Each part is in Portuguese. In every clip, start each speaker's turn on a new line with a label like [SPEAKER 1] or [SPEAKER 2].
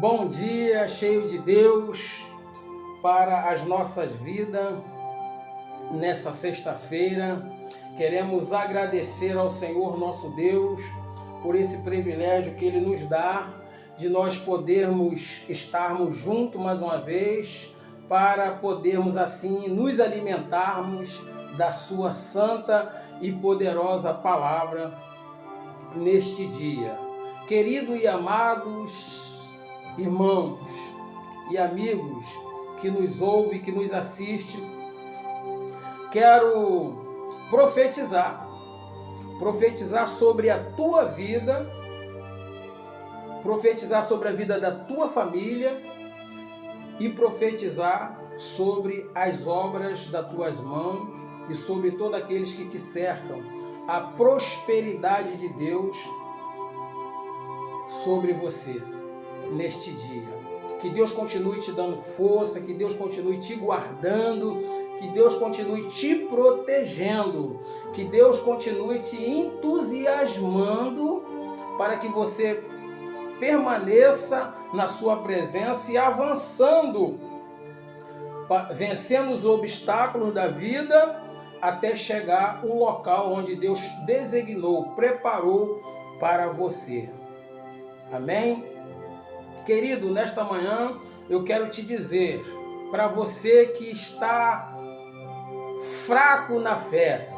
[SPEAKER 1] Bom dia, cheio de Deus para as nossas vidas nessa sexta-feira. Queremos agradecer ao Senhor nosso Deus por esse privilégio que Ele nos dá de nós podermos estarmos juntos mais uma vez para podermos assim nos alimentarmos da Sua santa e poderosa palavra neste dia. Queridos e amados irmãos e amigos que nos ouvem, que nos assistem, quero profetizar sobre a tua vida, profetizar sobre a vida da tua família e profetizar sobre as obras das tuas mãos e sobre todos aqueles que te cercam. A prosperidade de Deus sobre você neste dia. Que Deus continue te dando força, que Deus continue te guardando, que Deus continue te protegendo, que Deus continue te entusiasmando para que você permaneça na sua presença e avançando, vencendo os obstáculos da vida até chegar ao local onde Deus designou, preparou para você. Amém? Querido, nesta manhã eu quero te dizer, para você que está fraco na fé,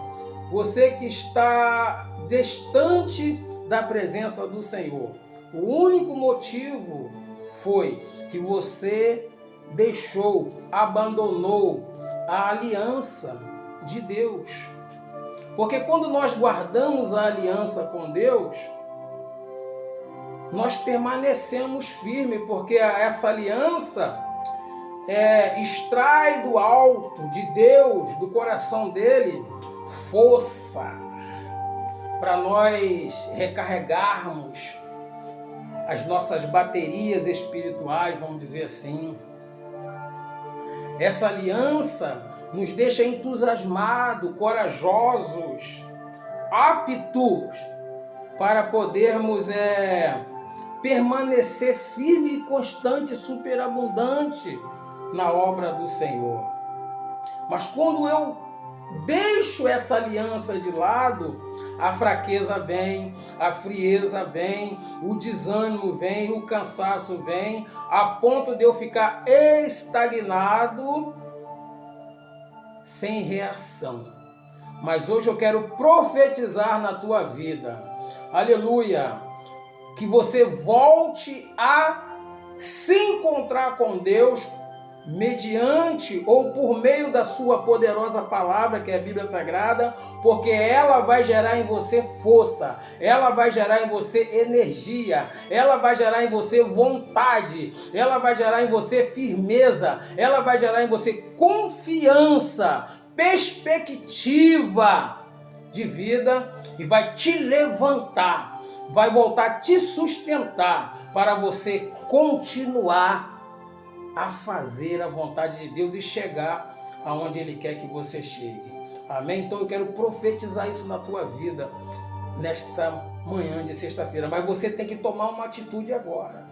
[SPEAKER 1] você que está distante da presença do Senhor, o único motivo foi que você abandonou a aliança de Deus. Porque quando nós guardamos a aliança com Deus, nós permanecemos firmes, porque essa aliança extrai do alto de Deus, do coração dele, força para nós recarregarmos as nossas baterias espirituais, vamos dizer assim. Essa aliança nos deixa entusiasmados, corajosos, aptos para podermos permanecer firme e constante, superabundante na obra do Senhor. Mas quando eu deixo essa aliança de lado, a fraqueza vem, a frieza vem, o desânimo vem, o cansaço vem, a ponto de eu ficar estagnado, sem reação. Mas hoje eu quero profetizar na tua vida, aleluia, que você volte a se encontrar com Deus mediante ou por meio da sua poderosa palavra, que é a Bíblia Sagrada, porque ela vai gerar em você força, ela vai gerar em você energia, ela vai gerar em você vontade, ela vai gerar em você firmeza, ela vai gerar em você confiança, perspectiva de vida e vai te levantar, vai voltar a te sustentar para você continuar a fazer a vontade de Deus e chegar aonde Ele quer que você chegue. Amém? Então eu quero profetizar isso na tua vida nesta manhã de sexta-feira. Mas você tem que tomar uma atitude agora.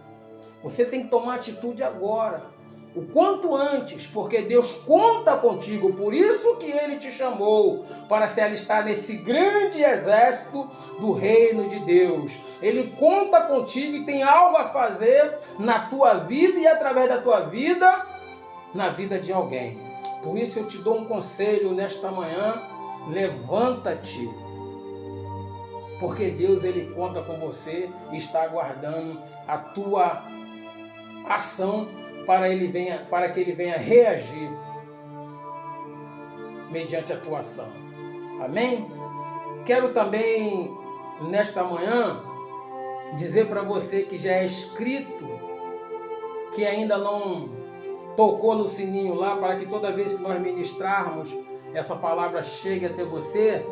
[SPEAKER 1] Você tem que tomar atitude agora. O quanto antes, porque Deus conta contigo, por isso que Ele te chamou para se alistar nesse grande exército do reino de Deus. Ele conta contigo e tem algo a fazer na tua vida e através da tua vida, na vida de alguém. Por isso eu te dou um conselho nesta manhã, levanta-te, porque Deus Ele conta com você e está aguardando a tua ação para que ele venha reagir mediante a tua ação. Amém? Quero também, nesta manhã, dizer para você que já é inscrito, que ainda não tocou no sininho lá, para que toda vez que nós ministrarmos, essa palavra chegue até você.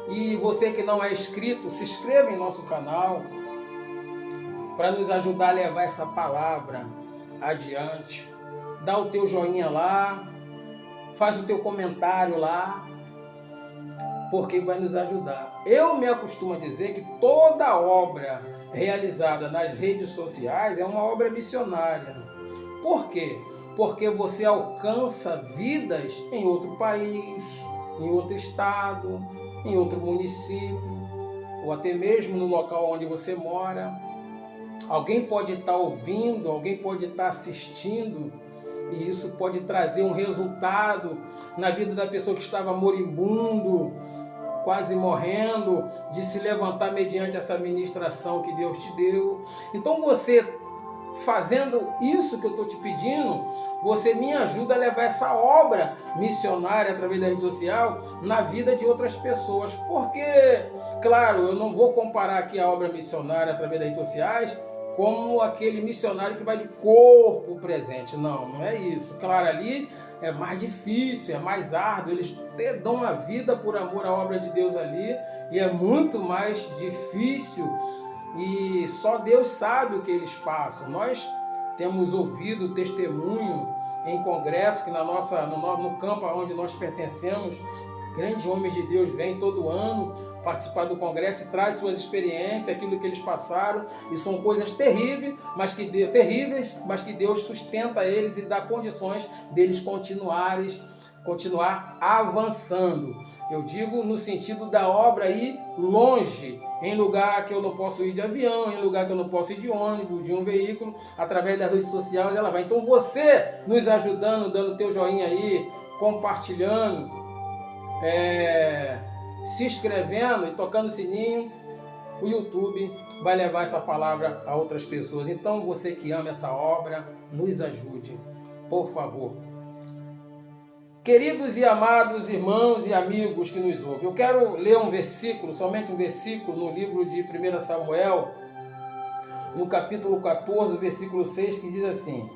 [SPEAKER 1] E você que não é inscrito, se inscreva em nosso canal, para nos ajudar a levar essa palavra adiante. Dá o teu joinha lá, faz o teu comentário lá, porque vai nos ajudar. Eu me acostumo a dizer que toda obra realizada nas redes sociais é uma obra missionária. Por quê? Porque você alcança vidas em outro país, em outro estado, em outro município, ou até mesmo no local onde você mora. Alguém pode estar ouvindo, alguém pode estar assistindo, e isso pode trazer um resultado na vida da pessoa que estava moribundo, quase morrendo, de se levantar mediante essa ministração que Deus te deu. Então você, fazendo isso que eu estou te pedindo, você me ajuda a levar essa obra missionária através da rede social na vida de outras pessoas. Porque, claro, eu não vou comparar aqui a obra missionária através das redes sociais como aquele missionário que vai de corpo presente. Não, não é isso. Claro, ali é mais difícil, é mais árduo. Eles dão a vida por amor à obra de Deus ali, e é muito mais difícil. E só Deus sabe o que eles passam. Nós temos ouvido testemunho em congresso que no campo onde nós pertencemos, grandes homens de Deus vêm todo ano participar do congresso e traz suas experiências, aquilo que eles passaram, e são coisas terríveis, mas que Deus sustenta eles e dá condições deles continuar avançando. Eu digo no sentido da obra ir longe, em lugar que eu não posso ir de avião, em lugar que eu não posso ir de ônibus, de um veículo, através das redes sociais ela vai. Então você nos ajudando, dando teu joinha aí, compartilhando, se inscrevendo e tocando o sininho, o YouTube vai levar essa palavra a outras pessoas. Então você que ama essa obra, nos ajude, por favor. Queridos e amados irmãos e amigos que nos ouvem, eu quero ler um versículo, somente um versículo, no livro de 1 Samuel, no capítulo 14, versículo 6, que diz assim: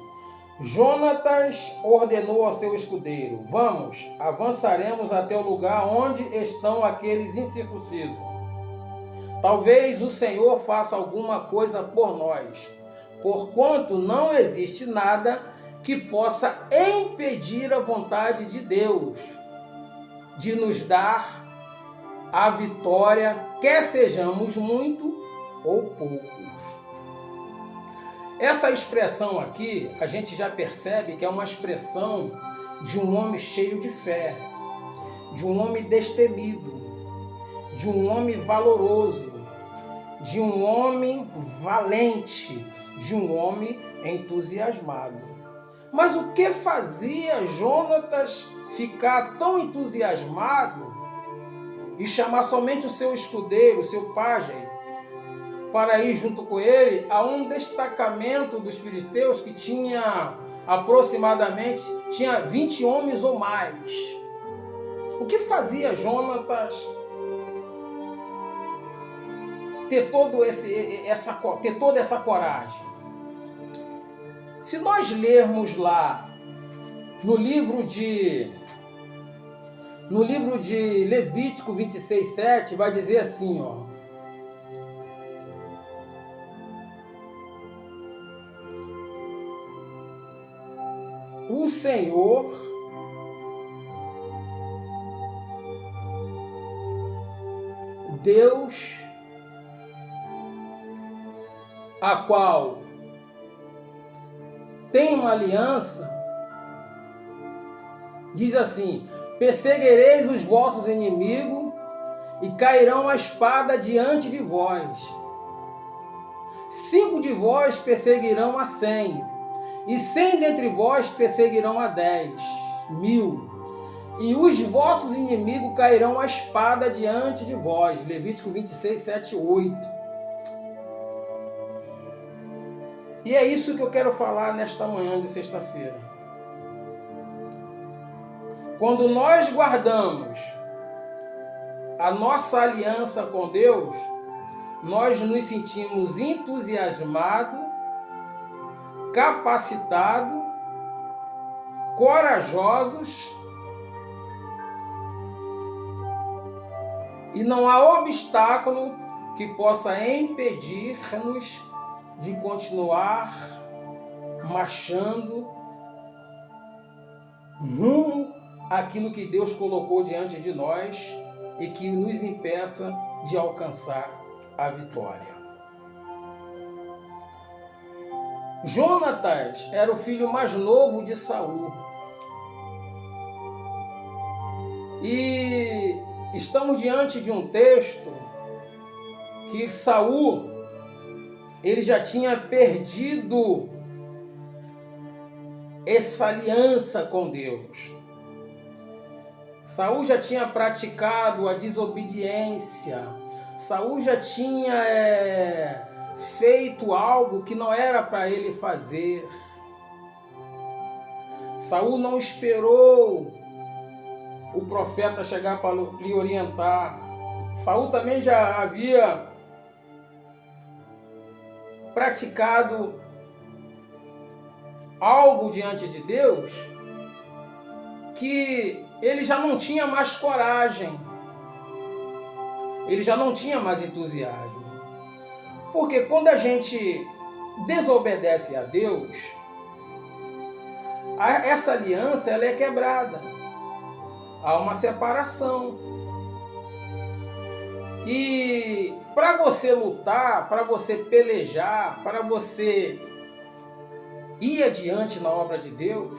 [SPEAKER 1] Jonatas ordenou ao seu escudeiro: vamos, avançaremos até o lugar onde estão aqueles incircuncisos. Talvez o Senhor faça alguma coisa por nós, porquanto não existe nada que possa impedir a vontade de Deus de nos dar a vitória, quer sejamos muito ou poucos. Essa expressão aqui, a gente já percebe que é uma expressão de um homem cheio de fé, de um homem destemido, de um homem valoroso, de um homem valente, de um homem entusiasmado. Mas o que fazia Jonatas ficar tão entusiasmado e chamar somente o seu escudeiro, o seu pajem, para ir junto com ele a um destacamento dos filisteus que tinha aproximadamente 20 homens ou mais? O que fazia Jonatas ter toda essa coragem? Se nós lermos lá no livro de Levítico 26:7, vai dizer assim, ó: o Senhor Deus, a qual tem uma aliança, diz assim: perseguireis os vossos inimigos e cairão a espada diante de vós. 5 de vós perseguirão a 100, e 100 dentre vós perseguirão a 10.000. E os vossos inimigos cairão a espada diante de vós. Levítico 26:7, 8. E é isso que eu quero falar nesta manhã de sexta-feira. Quando nós guardamos a nossa aliança com Deus, nós nos sentimos entusiasmados, capacitados, corajosos, e não há obstáculo que possa impedir-nos de continuar marchando rumo àquilo que Deus colocou diante de nós e que nos impeça de alcançar a vitória. Jonatas era o filho mais novo de Saul. E estamos diante de um texto que Saul, ele já tinha perdido essa aliança com Deus. Saul já tinha praticado a desobediência. Saul já tinha feito algo que não era para ele fazer. Saul não esperou o profeta chegar para lhe orientar. Saul também já havia praticado algo diante de Deus que ele já não tinha mais coragem, ele já não tinha mais entusiasmo. Porque quando a gente desobedece a Deus, essa aliança ela é quebrada. Há uma separação. E para você lutar, para você pelejar, para você ir adiante na obra de Deus,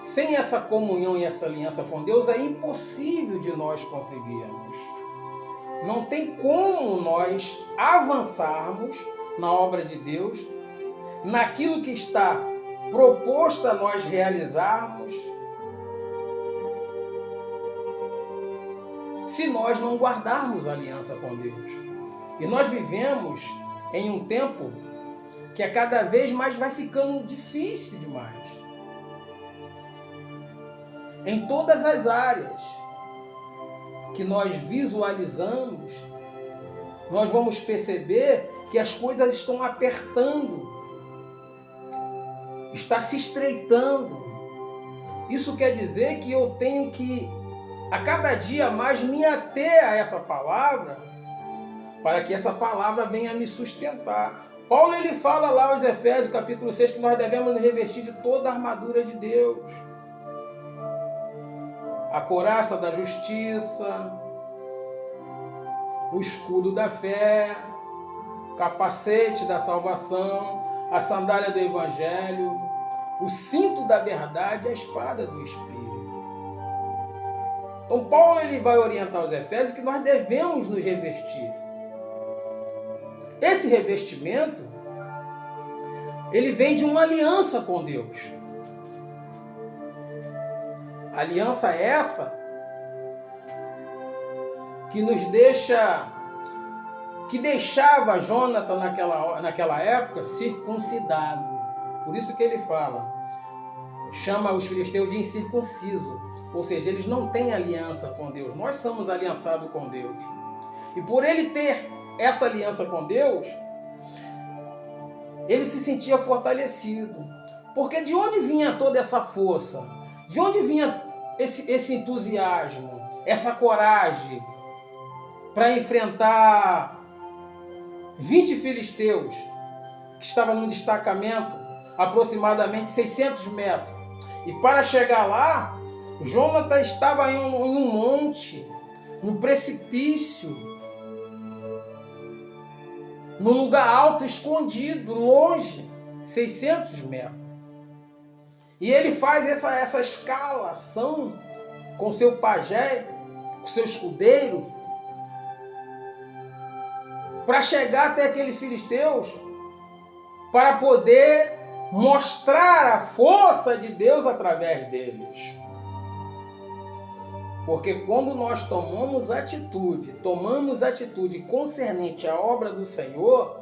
[SPEAKER 1] sem essa comunhão e essa aliança com Deus, é impossível de nós conseguirmos. Não tem como nós avançarmos na obra de Deus, naquilo que está proposto a nós realizarmos, se nós não guardarmos a aliança com Deus. E nós vivemos em um tempo que a cada vez mais vai ficando difícil demais. Em todas as áreas que nós visualizamos, nós vamos perceber que as coisas estão apertando, está se estreitando. Isso quer dizer que eu tenho que, a cada dia mais, me ater a essa palavra, para que essa palavra venha me sustentar. Paulo ele fala lá aos Efésios, capítulo 6, que nós devemos nos revestir de toda a armadura de Deus. A couraça da justiça, o escudo da fé, o capacete da salvação, a sandália do evangelho, o cinto da verdade e a espada do Espírito. Então Paulo ele vai orientar os Efésios que nós devemos nos revestir. Esse revestimento, ele vem de uma aliança com Deus. Aliança essa que nos deixava Jonathan naquela época circuncidado. Por isso que ele fala, chama os filisteus de incircunciso, ou seja, eles não têm aliança com Deus. Nós somos aliançados com Deus. E por ele ter essa aliança com Deus, ele se sentia fortalecido. Porque de onde vinha toda essa força? De onde vinha esse entusiasmo, essa coragem para enfrentar 20 filisteus que estavam num destacamento aproximadamente 600 metros? E para chegar lá, Jonathan estava em um monte, no precipício, num lugar alto, escondido, longe, 600 metros. E ele faz essa escalação com seu pajé, com seu escudeiro, para chegar até aqueles filisteus, para poder mostrar a força de Deus através deles. Porque quando nós tomamos atitude concernente à obra do Senhor,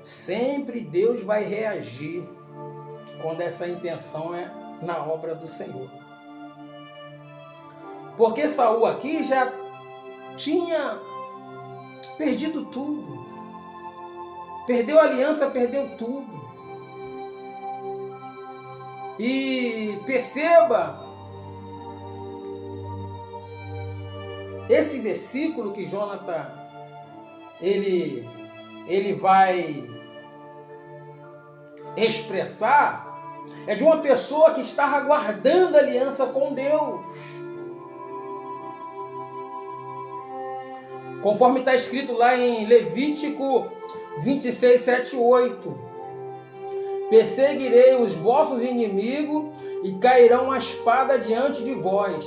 [SPEAKER 1] sempre Deus vai reagir quando essa intenção é na obra do Senhor. Porque Saul aqui já tinha perdido tudo. Perdeu a aliança, perdeu tudo. E perceba esse versículo que Jonathan ele vai expressar, é de uma pessoa que está aguardando aliança com Deus. Conforme está escrito lá em Levítico 26, 7 e 8. perseguirei os vossos inimigos e cairão a espada diante de vós.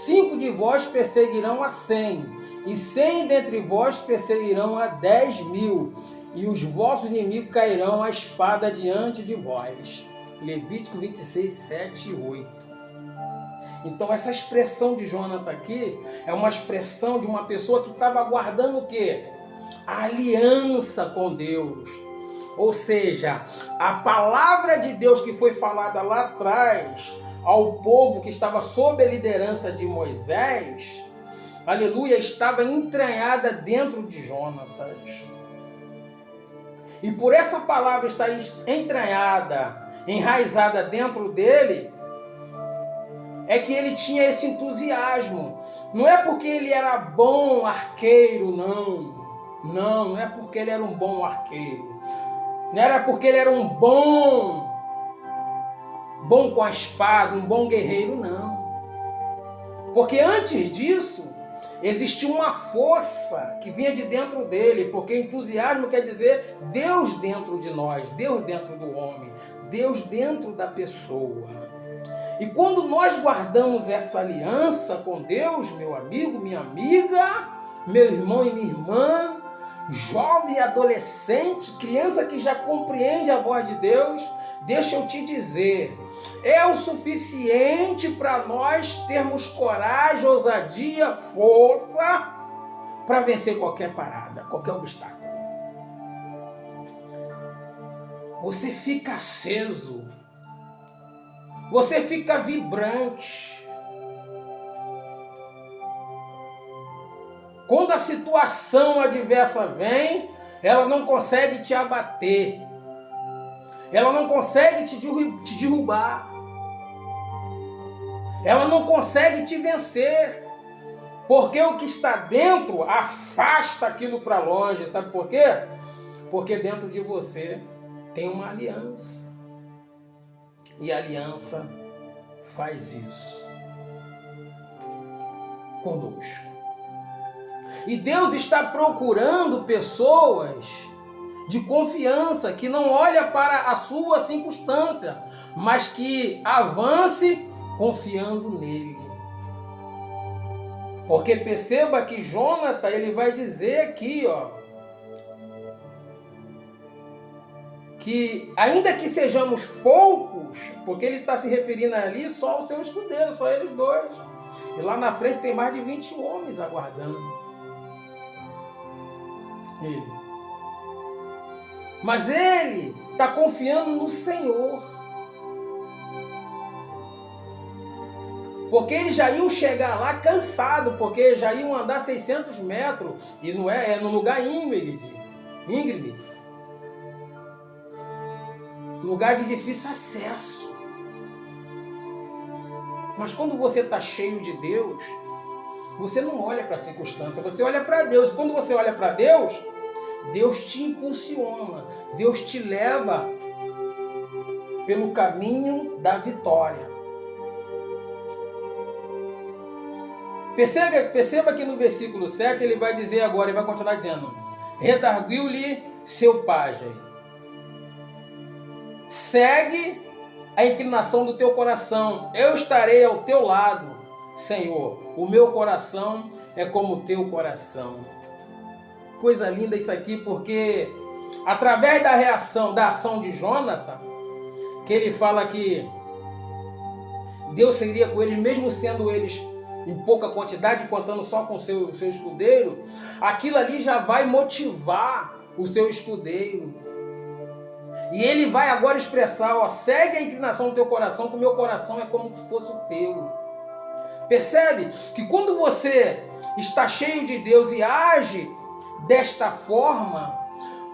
[SPEAKER 1] 5 de vós perseguirão a 100, e 100 dentre vós perseguirão a 10.000, e os vossos inimigos cairão a espada diante de vós. Levítico 26, 7 e 8. Então essa expressão de Jonatã aqui é uma expressão de uma pessoa que estava guardando o quê? A aliança com Deus. Ou seja, a palavra de Deus que foi falada lá atrás ao povo que estava sob a liderança de Moisés, aleluia, estava entranhada dentro de Jonatas. E por essa palavra estar entranhada, enraizada dentro dele, é que ele tinha esse entusiasmo. Não é porque ele era bom arqueiro, não. Não é porque ele era um bom arqueiro. Não era porque ele era um bom com a espada, um bom guerreiro, não. Porque antes disso, existia uma força que vinha de dentro dele, porque entusiasmo quer dizer Deus dentro de nós, Deus dentro do homem, Deus dentro da pessoa. E quando nós guardamos essa aliança com Deus, meu amigo, minha amiga, meu irmão e minha irmã, jovem, adolescente, criança que já compreende a voz de Deus, deixa eu te dizer, é o suficiente para nós termos coragem, ousadia, força para vencer qualquer parada, qualquer obstáculo. Você fica aceso, você fica vibrante. Quando a situação adversa vem, ela não consegue te abater. Ela não consegue te derrubar. Ela não consegue te vencer. Porque o que está dentro afasta aquilo para longe. Sabe por quê? Porque dentro de você tem uma aliança. E a aliança faz isso conosco. E Deus está procurando pessoas de confiança, que não olha para a sua circunstância, mas que avance confiando nele. Porque perceba que Jonatã, ele vai dizer aqui, que ainda que sejamos poucos, porque ele está se referindo ali só ao seu escudeiro, só eles dois. E lá na frente tem mais de 20 homens aguardando ele. Mas ele está confiando no Senhor. Porque eles já iam chegar lá cansados, porque já iam andar 600 metros. E não é no lugar íngreme. Lugar de difícil acesso. Mas quando você está cheio de Deus, você não olha para a circunstância, você olha para Deus. Quando você olha para Deus, Deus te impulsiona, Deus te leva pelo caminho da vitória. Perceba que no versículo 7 ele vai dizer agora, ele vai continuar dizendo: redarguiu-lhe seu pajem, segue a inclinação do teu coração, eu estarei ao teu lado, Senhor, o meu coração é como o teu coração. Coisa linda isso aqui, porque através da ação de Jonatã, que ele fala que Deus seria com eles, mesmo sendo eles em pouca quantidade, contando só com o seu escudeiro, aquilo ali já vai motivar o seu escudeiro. E ele vai agora expressar, segue a inclinação do teu coração, que o meu coração é como se fosse o teu. Percebe que quando você está cheio de Deus e age desta forma,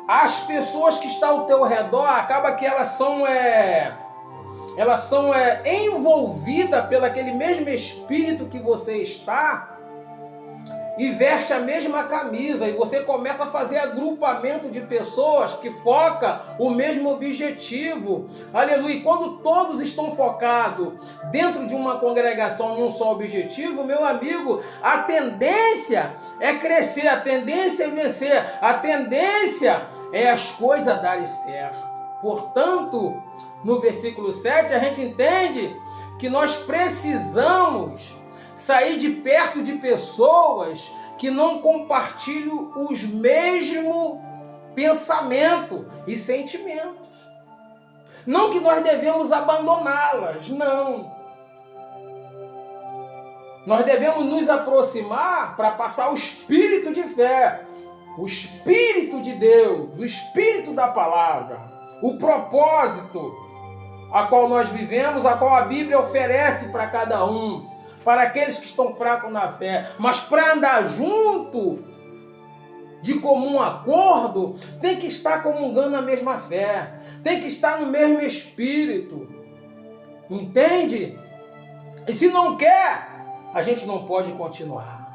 [SPEAKER 1] as pessoas que estão ao teu redor, acaba que elas são envolvidas pelo aquele mesmo espírito que você está, e veste a mesma camisa, e você começa a fazer agrupamento de pessoas que foca o mesmo objetivo. Aleluia! E quando todos estão focados dentro de uma congregação em um só objetivo, meu amigo, a tendência é crescer, a tendência é vencer, a tendência é as coisas darem certo. Portanto, no versículo 7, a gente entende que nós precisamos sair de perto de pessoas que não compartilham os mesmos pensamentos e sentimentos. Não que nós devemos abandoná-las, não. Nós devemos nos aproximar para passar o espírito de fé, o espírito de Deus, o espírito da palavra, o propósito a qual nós vivemos, a qual a Bíblia oferece para cada um, para aqueles que estão fracos na fé. Mas para andar junto, de comum acordo, tem que estar comungando a mesma fé, tem que estar no mesmo espírito. Entende? E se não quer, a gente não pode continuar.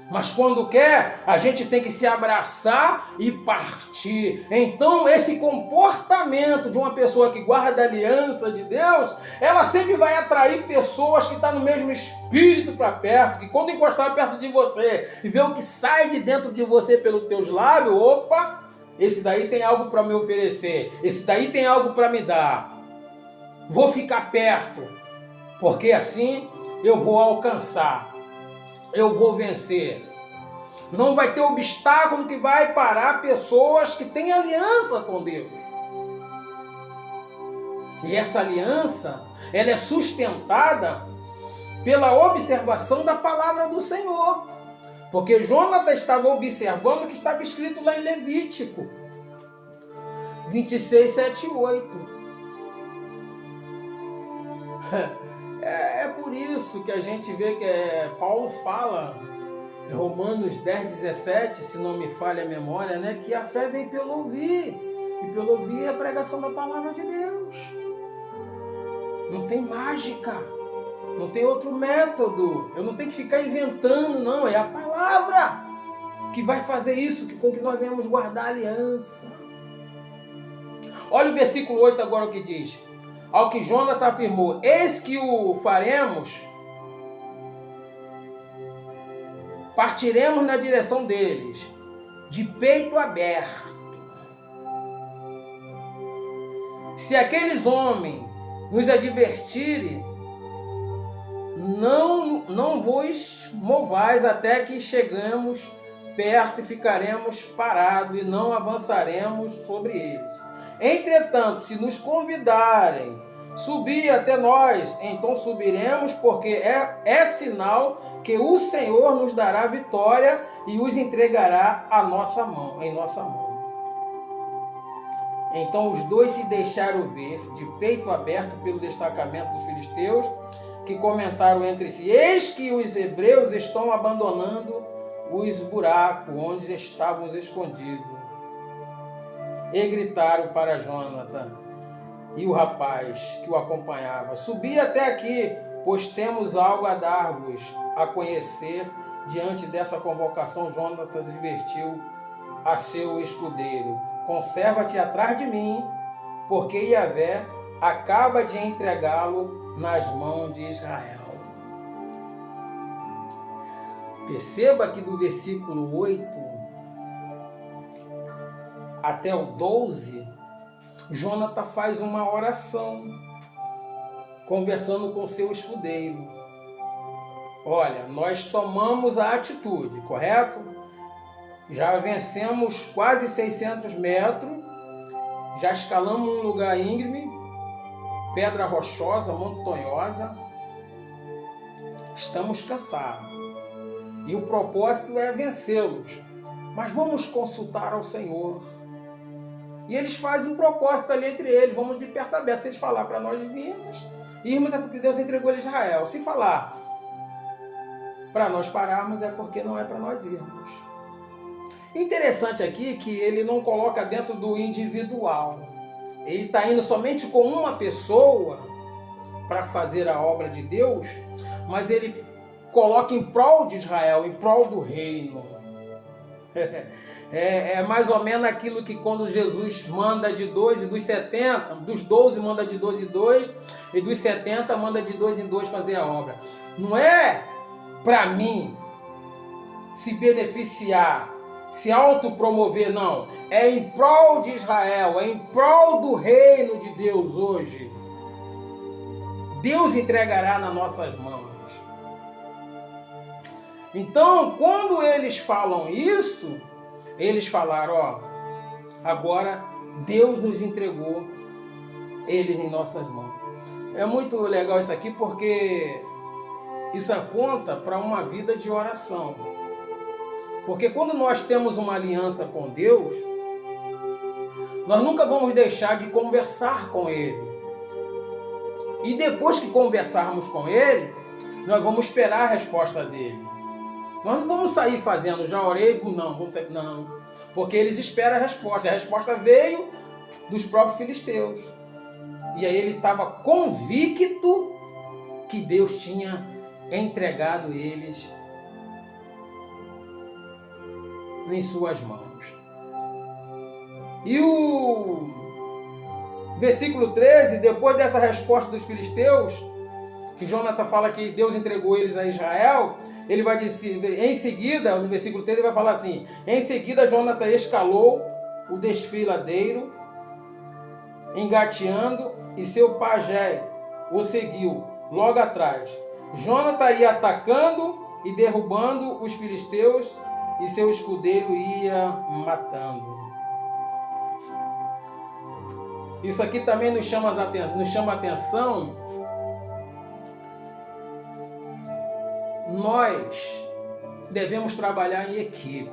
[SPEAKER 1] Mas quando quer, a gente tem que se abraçar e partir. Então, esse comportamento de uma pessoa que guarda a aliança de Deus, ela sempre vai atrair pessoas que estão no mesmo espírito para perto, que quando encostar perto de você e ver o que sai de dentro de você pelos teus lábios, opa, esse daí tem algo para me oferecer, esse daí tem algo para me dar. Vou ficar perto, porque assim eu vou alcançar. Eu vou vencer. Não vai ter obstáculo que vai parar pessoas que têm aliança com Deus. E essa aliança, ela é sustentada pela observação da palavra do Senhor. Porque Jonatas estava observando o que estava escrito lá em Levítico 26, 7 e 8. É por isso que a gente vê que Paulo fala em Romanos 10, 17, se não me falha a memória, né, que a fé vem pelo ouvir, e pelo ouvir a pregação da palavra de Deus. Não tem mágica, não tem outro método, eu não tenho que ficar inventando, não, é a palavra que vai fazer isso, com que nós venhamos guardar a aliança. Olha o versículo 8 agora o que diz. Ao que Jonatas afirmou, eis que o faremos, partiremos na direção deles, de peito aberto. Se aqueles homens nos advertirem, não vos movais até que chegamos perto e ficaremos parados e não avançaremos sobre eles. Entretanto, se nos convidarem, subir até nós, então subiremos, porque é sinal que o Senhor nos dará vitória e os entregará em nossa mão. Então os dois se deixaram ver, de peito aberto pelo destacamento dos filisteus, que comentaram entre si, eis que os hebreus estão abandonando os buracos onde estavam escondidos. E gritaram para Jonatas e o rapaz que o acompanhava, subi até aqui, pois temos algo a dar-vos a conhecer. Diante dessa convocação, Jonatas advertiu a seu escudeiro, conserva-te atrás de mim, porque Yahvé acaba de entregá-lo nas mãos de Israel. Perceba que do versículo 8 até o 12, Jonatas faz uma oração, conversando com seu escudeiro. Olha, nós tomamos a atitude, correto? Já vencemos quase 600 metros, já escalamos um lugar íngreme, pedra rochosa, montanhosa. Estamos cansados. E o propósito é vencê-los. Mas vamos consultar ao Senhor. E eles fazem um propósito ali entre eles. Vamos de perto aberto. Se eles falar para nós irmos é porque Deus entregou ele a Israel. Se falar para nós pararmos é porque não é para nós irmos. Interessante aqui que ele não coloca dentro do individual. Ele está indo somente com uma pessoa para fazer a obra de Deus, mas ele coloca em prol de Israel, em prol do reino. É mais ou menos aquilo que quando Jesus manda de 2 e dos 70, dos 12 manda de 2 em 2 e dos 70 manda de 2 em 2 fazer a obra. Não é para mim se beneficiar, se autopromover, não. É em prol de Israel, é em prol do reino de Deus hoje. Deus entregará nas nossas mãos. Então, quando eles falam isso, eles falaram, agora Deus nos entregou eles em nossas mãos. É muito legal isso aqui porque isso aponta para uma vida de oração. Porque quando nós temos uma aliança com Deus, nós nunca vamos deixar de conversar com Ele. E depois que conversarmos com Ele, nós vamos esperar a resposta dele. Nós não vamos sair fazendo, já orei, não. Porque eles esperam a resposta. A resposta veio dos próprios filisteus. E aí ele estava convicto que Deus tinha entregado eles em suas mãos. E o versículo 13, depois dessa resposta dos filisteus, que Jonatas fala que Deus entregou eles a Israel, ele vai dizer, em seguida, no versículo 13, ele vai falar assim: em seguida Jonatas escalou o desfiladeiro, engateando, e seu pajé o seguiu logo atrás. Jonatas ia atacando e derrubando os filisteus, e seu escudeiro ia matando. Isso aqui também nos chama a atenção. Nós devemos trabalhar em equipe.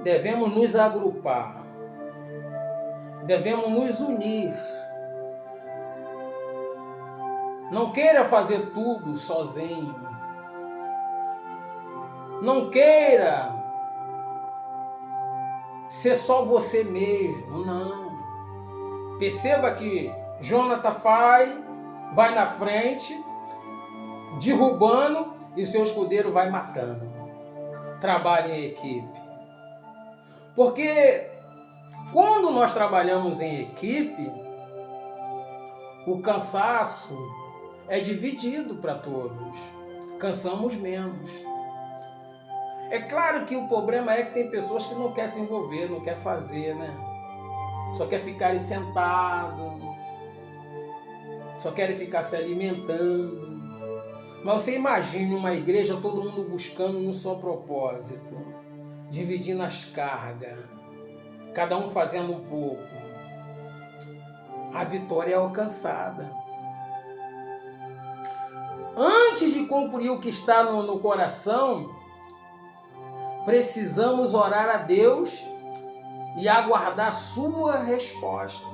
[SPEAKER 1] Devemos nos agrupar. Devemos nos unir. Não queira fazer tudo sozinho. Não queira ser só você mesmo, não. Perceba que Jonatas vai na frente, derrubando, e seu escudeiro vai matando. Trabalhe em equipe. Porque quando nós trabalhamos em equipe, o cansaço é dividido para todos. Cansamos menos. É claro que o problema é que tem pessoas que não querem se envolver, não querem fazer, né? Só quer ficar ali sentado, só querem ficar se alimentando. Mas você imagine uma igreja, todo mundo buscando um só propósito, dividindo as cargas, cada um fazendo um pouco. A vitória é alcançada. Antes de cumprir o que está no coração, precisamos orar a Deus e aguardar sua resposta.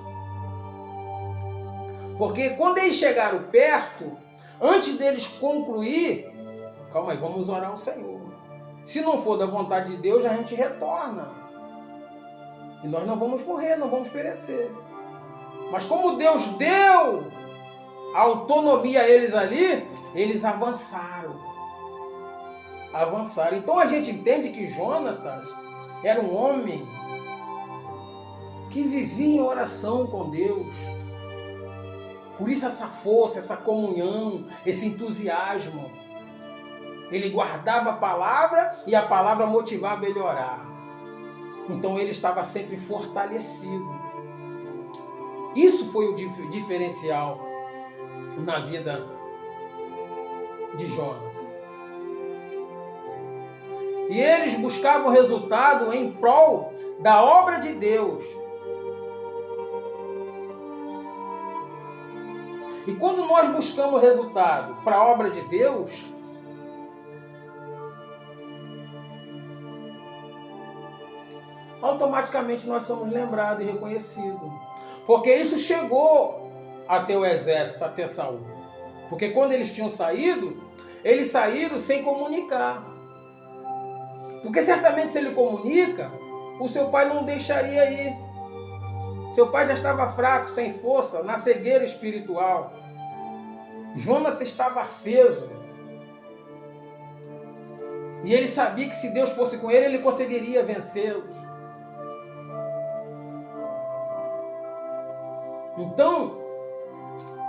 [SPEAKER 1] Porque quando eles chegaram perto, antes deles concluir, calma aí, vamos orar ao Senhor. Se não for da vontade de Deus, a gente retorna. E nós não vamos morrer, não vamos perecer. Mas como Deus deu autonomia a eles ali, eles avançaram. Então a gente entende que Jonatas era um homem que vivia em oração com Deus. Por isso essa força, essa comunhão, esse entusiasmo. Ele guardava a palavra e a palavra motivava ele a orar. Então ele estava sempre fortalecido. Isso foi o diferencial na vida de Jonatas. E eles buscavam resultado em prol da obra de Deus. E quando nós buscamos resultado para a obra de Deus, automaticamente nós somos lembrados e reconhecidos. Porque isso chegou até o exército, até Saul. Porque quando eles tinham saído, eles saíram sem comunicar. Porque certamente se ele comunica, o seu pai não deixaria ir. Seu pai já estava fraco, sem força, na cegueira espiritual. Jonatas estava aceso. E ele sabia que se Deus fosse com ele, ele conseguiria vencê-los. Então,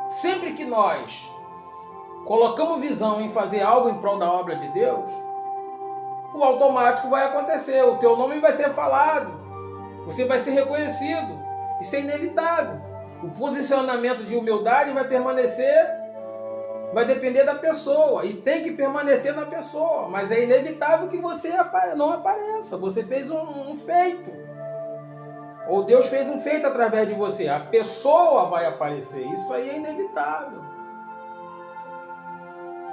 [SPEAKER 1] sempre que nós colocamos visão em fazer algo em prol da obra de Deus, o automático vai acontecer, o teu nome vai ser falado, você vai ser reconhecido. Isso é inevitável. O posicionamento de humildade vai permanecer, vai depender da pessoa e tem que permanecer na pessoa, mas é inevitável que você não apareça. Você fez um feito, ou Deus fez um feito através de você, a pessoa vai aparecer. Isso aí é inevitável.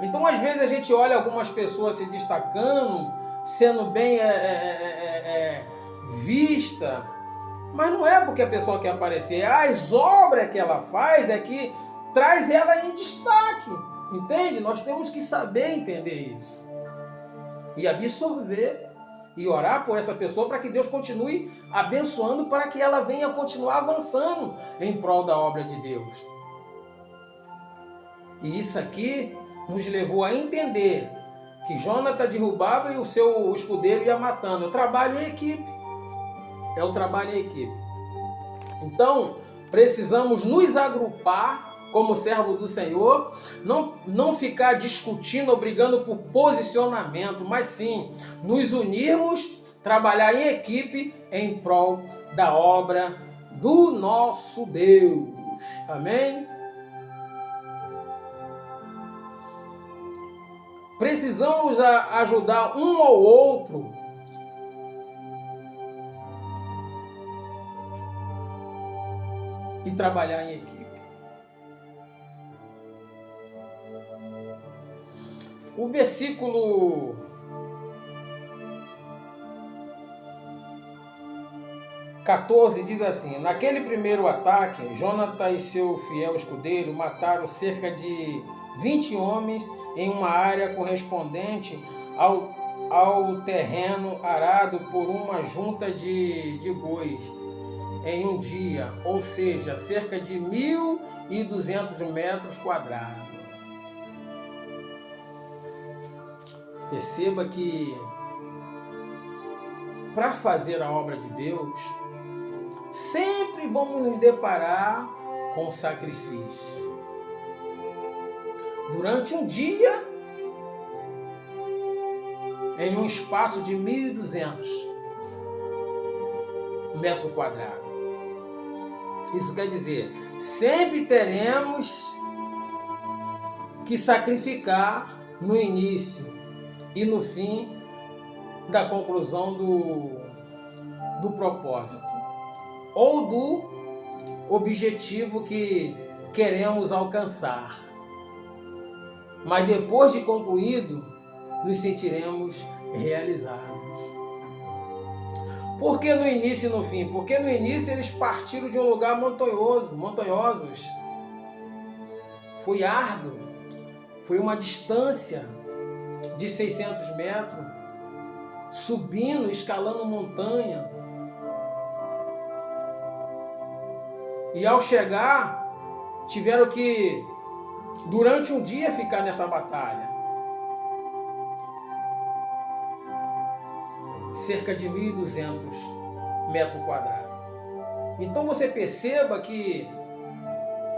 [SPEAKER 1] Então, às vezes, a gente olha algumas pessoas se destacando, sendo bem vista, mas não é porque a pessoa quer aparecer. As obras que ela faz é que traz ela em destaque. Entende? Nós temos que saber entender isso. E absorver. E orar por essa pessoa para que Deus continue abençoando, para que ela venha continuar avançando em prol da obra de Deus. E isso aqui nos levou a entender que Jonathan derrubava e o seu escudeiro ia matando. É o trabalho em equipe. É o trabalho em equipe. Então, precisamos nos agrupar como servo do Senhor, não ficar discutindo ou brigando por posicionamento, mas sim nos unirmos, trabalhar em equipe em prol da obra do nosso Deus. Amém? Precisamos ajudar um ao outro e trabalhar em equipe. O versículo 14 diz assim: naquele primeiro ataque, Jonathan e seu fiel escudeiro mataram cerca de 20 homens em uma área correspondente ao terreno arado por uma junta de bois em um dia, ou seja, cerca de 1.200 metros quadrados. Perceba que para fazer a obra de Deus, sempre vamos nos deparar com sacrifício. Durante um dia, em um espaço de 1.200 metros quadrados. Isso quer dizer, sempre teremos que sacrificar no início e no fim da conclusão do propósito ou do objetivo que queremos alcançar. Mas depois de concluído, nos sentiremos realizados. Por que no início e no fim? Porque no início eles partiram de um lugar montanhosos. Foi árduo, foi uma distância de 600 metros, subindo, escalando montanha. E ao chegar, tiveram que, durante um dia, ficar nessa batalha. Cerca de 1.200 metros quadrados. Então você perceba que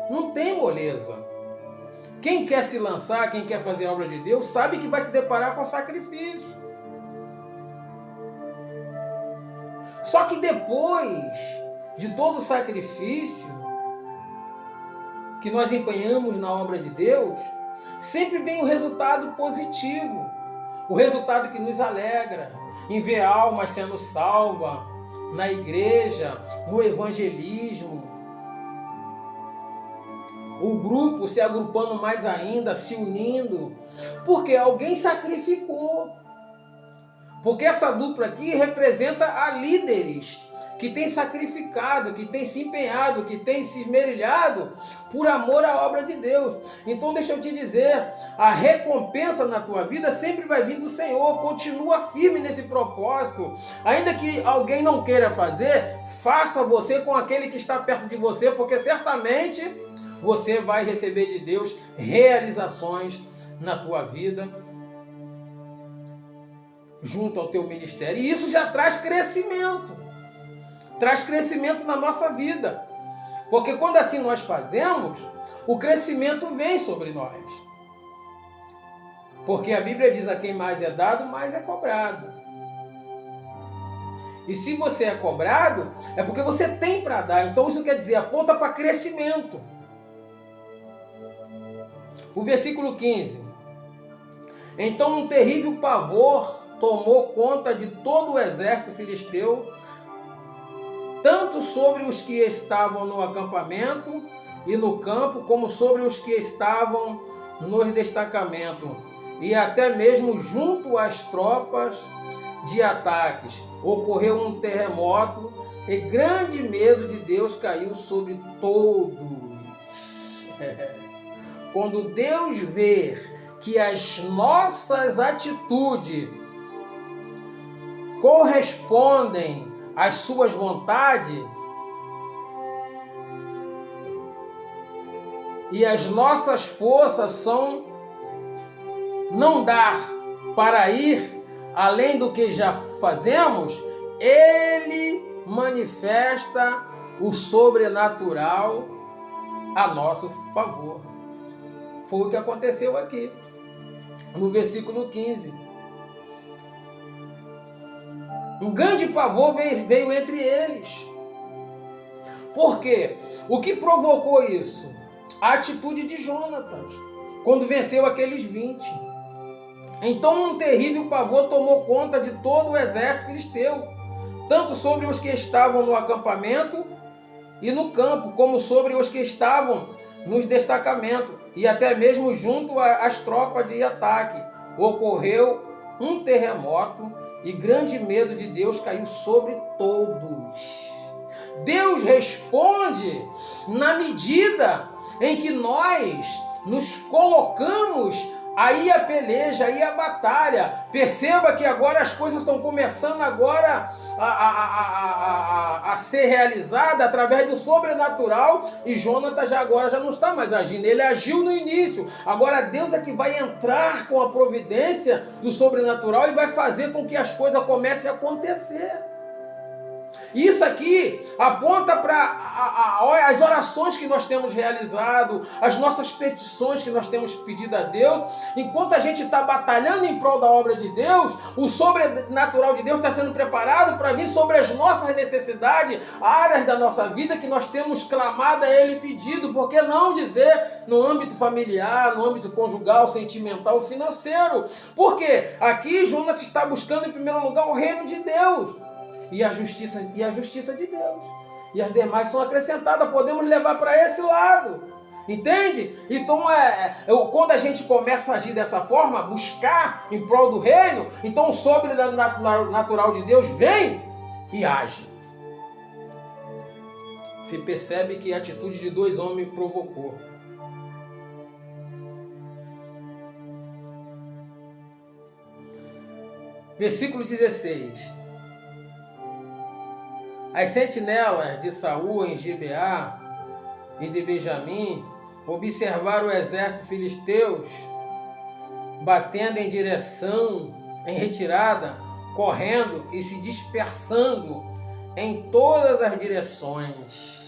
[SPEAKER 1] não tem moleza. Quem quer se lançar, quem quer fazer a obra de Deus, sabe que vai se deparar com sacrifício. Só que depois de todo o sacrifício que nós empenhamos na obra de Deus, sempre vem o resultado positivo. O resultado que nos alegra em ver almas sendo salvas na igreja, no evangelismo. O grupo se agrupando mais ainda, se unindo, porque alguém sacrificou. Porque essa dupla aqui representa a líderes que tem sacrificado, que tem se empenhado, que tem se esmerilhado por amor à obra de Deus. Então deixa eu te dizer, a recompensa na tua vida sempre vai vir do Senhor. Continua firme nesse propósito. Ainda que alguém não queira fazer, faça você com aquele que está perto de você, porque certamente você vai receber de Deus realizações na tua vida, junto ao teu ministério. E isso já traz crescimento. Traz crescimento na nossa vida. Porque quando assim nós fazemos, o crescimento vem sobre nós. Porque a Bíblia diz: a quem mais é dado, mais é cobrado. E se você é cobrado, é porque você tem para dar. Então isso quer dizer, aponta para crescimento. O versículo 15. Então um terrível pavor tomou conta de todo o exército filisteu, tanto sobre os que estavam no acampamento e no campo, como sobre os que estavam nos destacamentos, e até mesmo junto às tropas de ataques. Ocorreu um terremoto e grande medo de Deus caiu sobre todos. Quando Deus vê que as nossas atitudes correspondem às suas vontades e as nossas forças são não dar para ir além do que já fazemos, Ele manifesta o sobrenatural a nosso favor. Foi o que aconteceu aqui, no versículo 15. Um grande pavor veio entre eles. Por quê? O que provocou isso? A atitude de Jonatas, quando venceu aqueles 20. Então um terrível pavor tomou conta de todo o exército filisteu, tanto sobre os que estavam no acampamento e no campo, como sobre os que estavam nos destacamentos, e até mesmo junto às tropas de ataque. Ocorreu um terremoto e grande medo de Deus caiu sobre todos. Deus responde na medida em que nós nos colocamos aí a peleja, aí a batalha. Perceba que agora as coisas estão começando agora a ser realizada através do sobrenatural, e Jonatas já não está mais agindo, ele agiu no início. Agora Deus é que vai entrar com a providência do sobrenatural e vai fazer com que as coisas comecem a acontecer. Isso aqui aponta para as orações que nós temos realizado, as nossas petições que nós temos pedido a Deus. Enquanto a gente está batalhando em prol da obra de Deus, o sobrenatural de Deus está sendo preparado para vir sobre as nossas necessidades, áreas da nossa vida que nós temos clamado a Ele e pedido. Por que não dizer no âmbito familiar, no âmbito conjugal, sentimental, financeiro? Porque aqui Jonas está buscando em primeiro lugar o reino de Deus e a justiça de Deus. E as demais são acrescentadas, podemos levar para esse lado. Entende? Então, quando a gente começa a agir dessa forma, buscar em prol do reino, então o sobrenatural de Deus vem e age. Se percebe que a atitude de 2 homens provocou. Versículo 16. As sentinelas de Saul em Gibeá e de Benjamim observaram o exército filisteu batendo em direção, em retirada, correndo e se dispersando em todas as direções.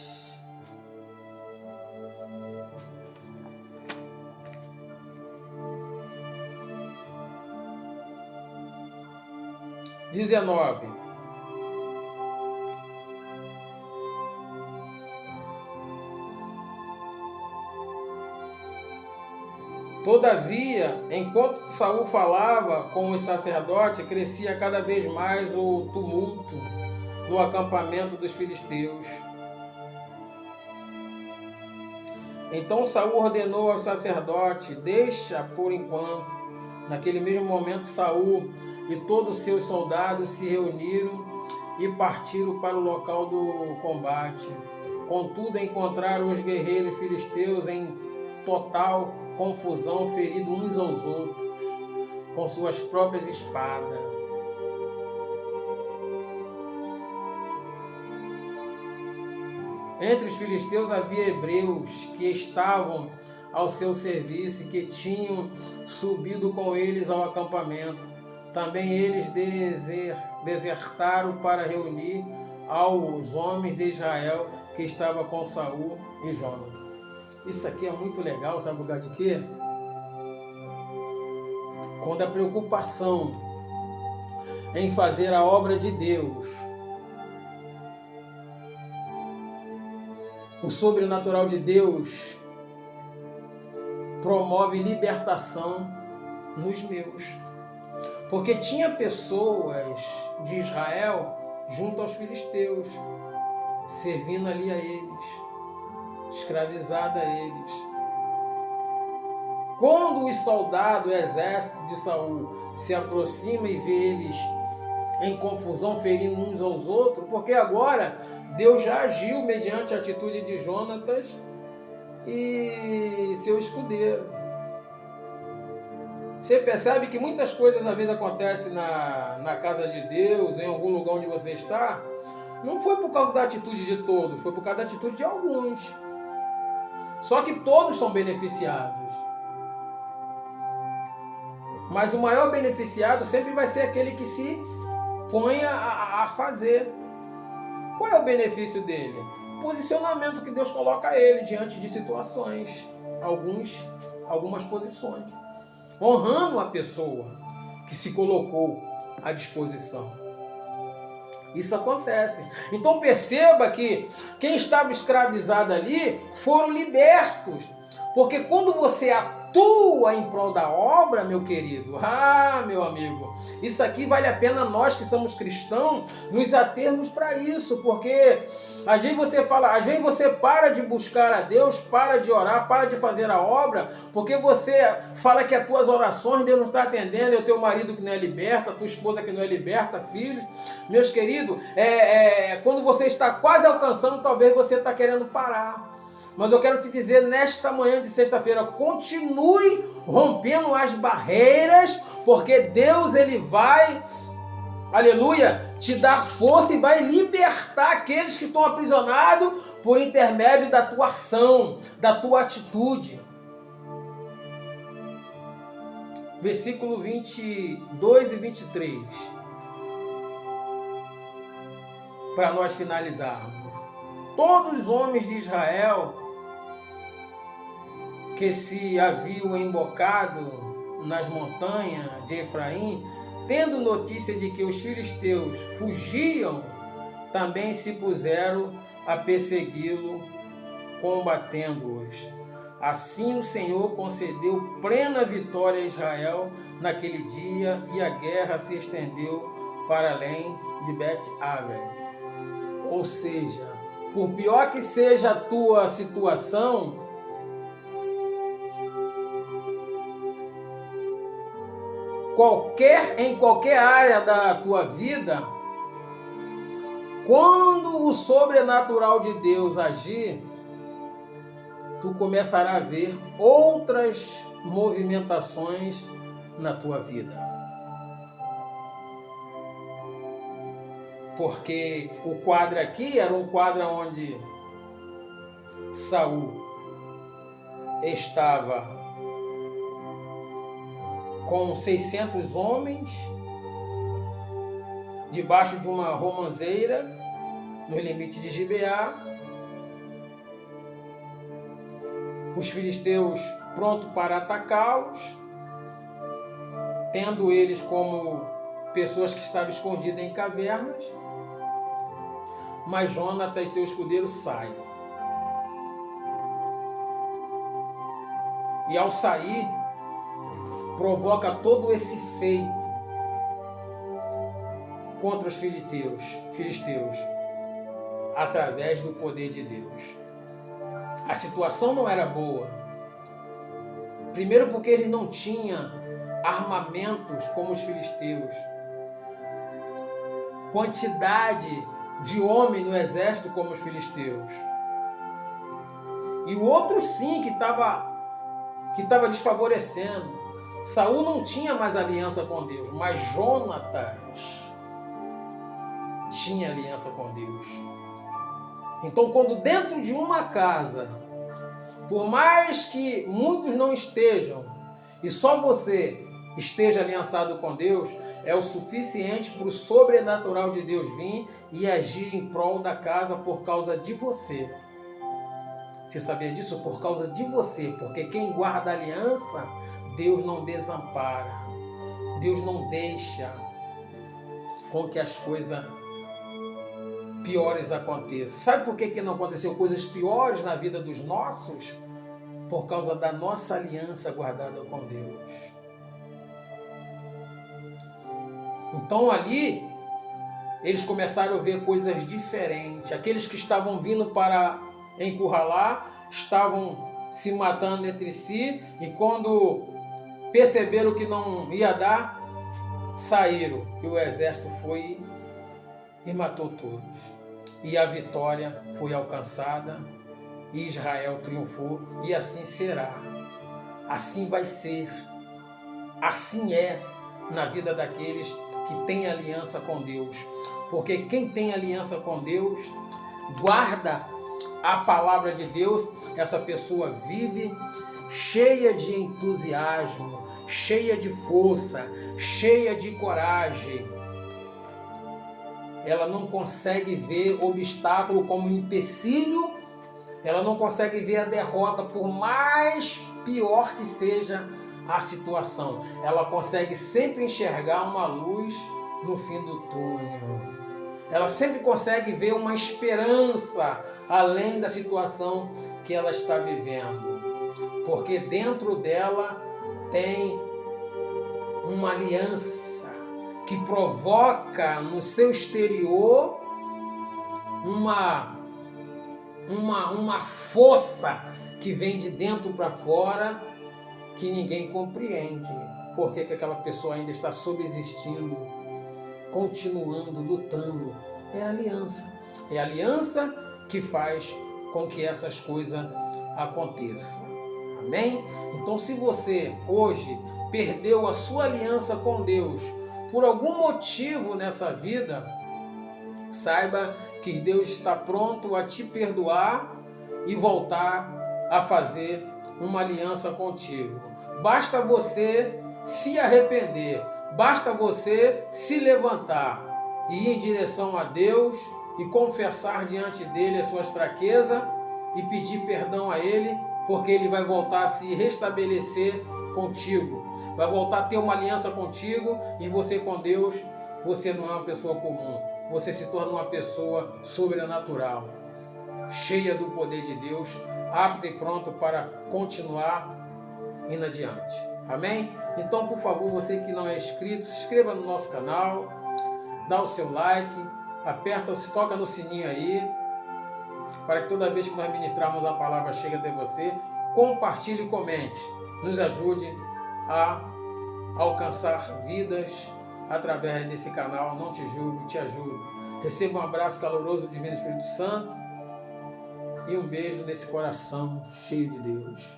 [SPEAKER 1] (19) Todavia, enquanto Saul falava com os sacerdotes, crescia cada vez mais o tumulto no acampamento dos filisteus. Então Saul ordenou aos sacerdotes: deixa por enquanto. Naquele mesmo momento, Saul e todos os seus soldados se reuniram e partiram para o local do combate. Contudo, encontraram os guerreiros filisteus em total confusão, feridos uns aos outros com suas próprias espadas. Entre os filisteus havia hebreus que estavam ao seu serviço e que tinham subido com eles ao acampamento. Também eles desertaram para reunir aos homens de Israel que estavam com Saul e Jonatas. Isso aqui é muito legal, sabe por causa de quê? Quando a preocupação em fazer a obra de Deus O sobrenatural de Deus promove libertação nos meus. Porque tinha pessoas de Israel junto aos filisteus, servindo ali a eles, escravizada a eles. Quando os soldados, o exército de Saul, se aproxima e vê eles em confusão, ferindo uns aos outros, porque agora Deus já agiu mediante a atitude de Jonatas e seu escudeiro. Você percebe que muitas coisas às vezes acontecem na casa de Deus, em algum lugar onde você está, não foi por causa da atitude de todos, foi por causa da atitude de alguns. Só que todos são beneficiados. Mas o maior beneficiado sempre vai ser aquele que se põe a fazer. Qual é o benefício dele? O posicionamento que Deus coloca ele diante de situações, algumas posições, honrando a pessoa que se colocou à disposição. Isso acontece. Então perceba que quem estava escravizado ali foram libertos. Porque quando você atua em prol da obra, meu querido, meu amigo, isso aqui vale a pena nós que somos cristãos nos atermos para isso, porque às vezes você para de buscar a Deus, para de orar, para de fazer a obra, porque você fala que as tuas orações Deus não está atendendo, é o teu marido que não é liberta, a tua esposa que não é liberta, filhos. Meus queridos, quando você está quase alcançando, talvez você está querendo parar. Mas eu quero te dizer, nesta manhã de sexta-feira, continue rompendo as barreiras, porque Deus, Ele vai, aleluia, te dar força e vai libertar aqueles que estão aprisionados por intermédio da tua ação, da tua atitude. Versículo 22 e 23. Para nós finalizarmos. Todos os homens de Israel que se haviam embocado nas montanhas de Efraim, tendo notícia de que os filisteus fugiam, também se puseram a persegui-lo, combatendo-os. Assim o Senhor concedeu plena vitória a Israel naquele dia, e a guerra se estendeu para além de Bet-Aven. Ou seja, por pior que seja a tua situação, em qualquer área da tua vida, quando o sobrenatural de Deus agir, tu começarás a ver outras movimentações na tua vida. Porque o quadro aqui era um quadro onde Saul estava com 600 homens debaixo de uma romanceira no limite de Gibeá. Os filisteus prontos para atacá-los, tendo eles como pessoas que estavam escondidas em cavernas. Mas Jonatas e seu escudeiro saem. E ao sair, provoca todo esse feito contra os filisteus, através do poder de Deus. A situação não era boa. Primeiro porque eles não tinham armamentos como os filisteus. Quantidade de homem no exército como os filisteus. E o outro sim que estava desfavorecendo. Saul não tinha mais aliança com Deus, mas Jonatas tinha aliança com Deus. Então, quando dentro de uma casa, por mais que muitos não estejam, e só você esteja aliançado com Deus, é o suficiente para o sobrenatural de Deus vir e agir em prol da casa por causa de você. Você sabia disso? Por causa de você, porque quem guarda a aliança, Deus não desampara, Deus não deixa com que as coisas piores aconteçam. Sabe por que não aconteceu coisas piores na vida dos nossos? Por causa da nossa aliança guardada com Deus. Então ali, eles começaram a ver coisas diferentes. Aqueles que estavam vindo para encurralar, estavam se matando entre si, e quando perceberam que não ia dar, saíram. E o exército foi e matou todos. E a vitória foi alcançada, e Israel triunfou, e assim será. Assim vai ser. Assim é na vida daqueles que têm aliança com Deus. Porque quem tem aliança com Deus, guarda a palavra de Deus, essa pessoa vive cheia de entusiasmo, cheia de força, cheia de coragem. Ela não consegue ver obstáculo como empecilho, ela não consegue ver a derrota, por mais pior que seja a situação. Ela consegue sempre enxergar uma luz no fim do túnel. Ela sempre consegue ver uma esperança além da situação que ela está vivendo. Porque dentro dela tem uma aliança que provoca no seu exterior uma força que vem de dentro para fora, que ninguém compreende. Por que aquela pessoa ainda está subsistindo, continuando, lutando? É a aliança. É a aliança que faz com que essas coisas aconteçam. Amém? Então, se você hoje perdeu a sua aliança com Deus por algum motivo nessa vida, saiba que Deus está pronto a te perdoar e voltar a fazer uma aliança contigo. Basta você se arrepender, basta você se levantar e ir em direção a Deus e confessar diante dele as suas fraquezas e pedir perdão a ele, porque ele vai voltar a se restabelecer contigo, vai voltar a ter uma aliança contigo, e você com Deus, você não é uma pessoa comum, você se torna uma pessoa sobrenatural, cheia do poder de Deus, apta e pronto para continuar indo adiante. Amém? Então, por favor, você que não é inscrito, se inscreva no nosso canal, dá o seu like, toca no sininho aí, para que toda vez que nós ministrarmos a palavra chegue até você. Compartilhe e comente. Nos ajude a alcançar vidas através desse canal. Não te julgo, te ajudo. Receba um abraço caloroso do Divino Espírito Santo e um beijo nesse coração cheio de Deus.